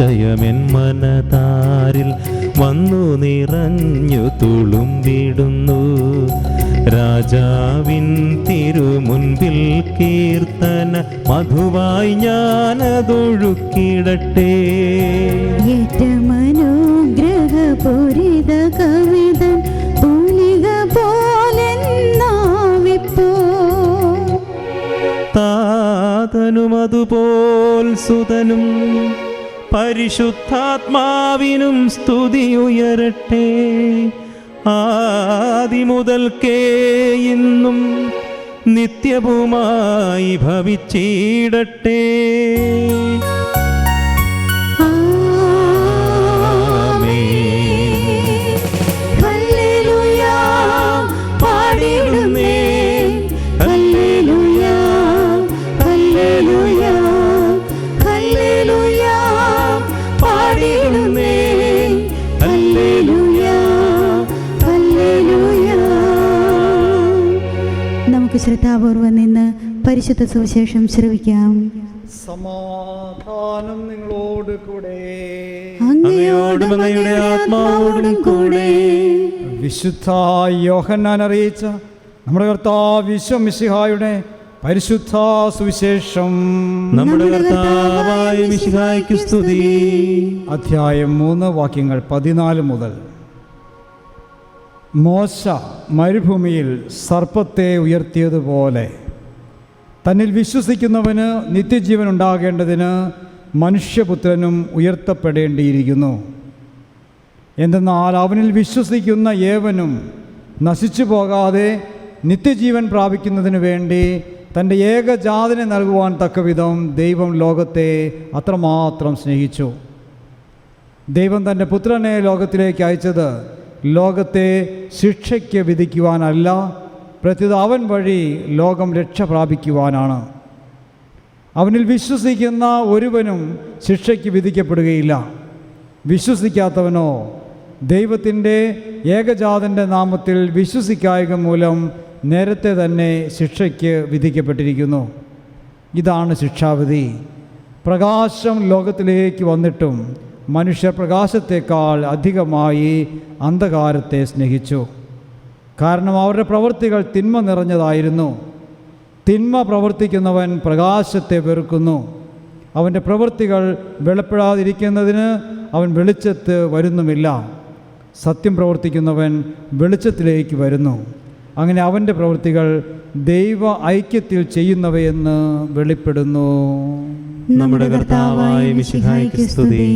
അതിശയമെൻ മനതാരിൽ വന്നു നിറഞ്ഞു തുളുമ്പിടുന്നു. രാജാവിൻ തിരുമുൻപിൽ കീർത്തന മധുവായി ഞാനതൊഴുക്കിടട്ടെ. ഏറ്റമനുഗ്രഹപൂരിത കവിതൻ തൂലിക പോലെന്നാവിപ്പോ. താതനും അതുപോൽ സുതനും പരിശുദ്ധാത്മാവിനും സ്തുതിയുയരട്ടെ. ആദിമുതൽക്കേ ഇന്നും നിത്യവുമായി ഭവിച്ചിടട്ടെ. നമുക്ക് ശ്രദ്ധാപൂർവം നിന്ന് പരിശുദ്ധ സുവിശേഷം ശ്രവിക്കാം. സമാധാനം നിങ്ങളോട് കൂടെ. അങ്ങയോടും അങ്ങയുടെ ആത്മാവോടും കൂടെ. വിശുദ്ധ യോഹന്നാൻ അറിയിച്ച നമ്മുടെ കർത്താവ് ഈശോ മിശിഹായുടെ പരിശുദ്ധ സുവിശേഷം. നമ്മുടെ കർത്താവായ മിശിഹായ്ക്ക് സ്തുതി. അധ്യായം 3 വാക്യങ്ങൾ 14 മുതൽ. മോശ മരുഭൂമിയിൽ സർപ്പത്തെ ഉയർത്തിയതുപോലെ തന്നിൽ വിശ്വസിക്കുന്നവന് നിത്യജീവൻ ഉണ്ടാകേണ്ടതിന് മനുഷ്യപുത്രനും ഉയർത്തപ്പെടേണ്ടിയിരിക്കുന്നു. എന്തെന്നാൽ അവനിൽ വിശ്വസിക്കുന്ന ഏവനും നശിച്ചു പോകാതെ നിത്യജീവൻ പ്രാപിക്കുന്നതിന് വേണ്ടി തൻ്റെ ഏകജാതനെ നൽകുവാൻ തക്കവിധം ദൈവം ലോകത്തെ അത്രമാത്രം സ്നേഹിച്ചു. ദൈവം തൻ്റെ പുത്രനെ ലോകത്തിലേക്ക് അയച്ചത് ലോകത്തെ ശിക്ഷയ്ക്ക് വിധിക്കുവാനല്ല, പ്രത്യുത അവൻ വഴി ലോകം രക്ഷ പ്രാപിക്കുവാനാണ്. അവനിൽ വിശ്വസിക്കുന്ന ഒരുവനും ശിക്ഷയ്ക്ക് വിധിക്കപ്പെടുകയില്ല. വിശ്വസിക്കാത്തവനോ ദൈവത്തിൻ്റെ ഏകജാതൻ്റെ നാമത്തിൽ വിശ്വസിക്കായക മൂലം നേരത്തെ തന്നെ ശിക്ഷയ്ക്ക് വിധിക്കപ്പെട്ടിരിക്കുന്നു. ഇതാണ് ശിക്ഷാവിധി. പ്രകാശം ലോകത്തിലേക്ക് വന്നിട്ടും മനുഷ്യർ പ്രകാശത്തേക്കാൾ അധികമായി അന്ധകാരത്തെ സ്നേഹിച്ചു. കാരണം അവരുടെ പ്രവൃത്തികൾ തിന്മ നിറഞ്ഞതായിരുന്നു. തിന്മ പ്രവർത്തിക്കുന്നവൻ പ്രകാശത്തെ വെറുക്കുന്നു. അവൻ്റെ പ്രവൃത്തികൾ വെളിപ്പെടാതിരിക്കുന്നതിന് അവൻ വെളിച്ചത്ത് വരുന്നുമില്ല. സത്യം പ്രവർത്തിക്കുന്നവൻ വെളിച്ചത്തിലേക്ക് വരുന്നു. അങ്ങനെ അവൻ്റെ പ്രവൃത്തികൾ ദൈവ ഐക്യത്തിൽ ചെയ്യുന്നവയെന്ന് വെളിപ്പെടുന്നു. നമ്മുടെ കർത്താവായ മിശിഹായ്ക്ക് സ്തുതി.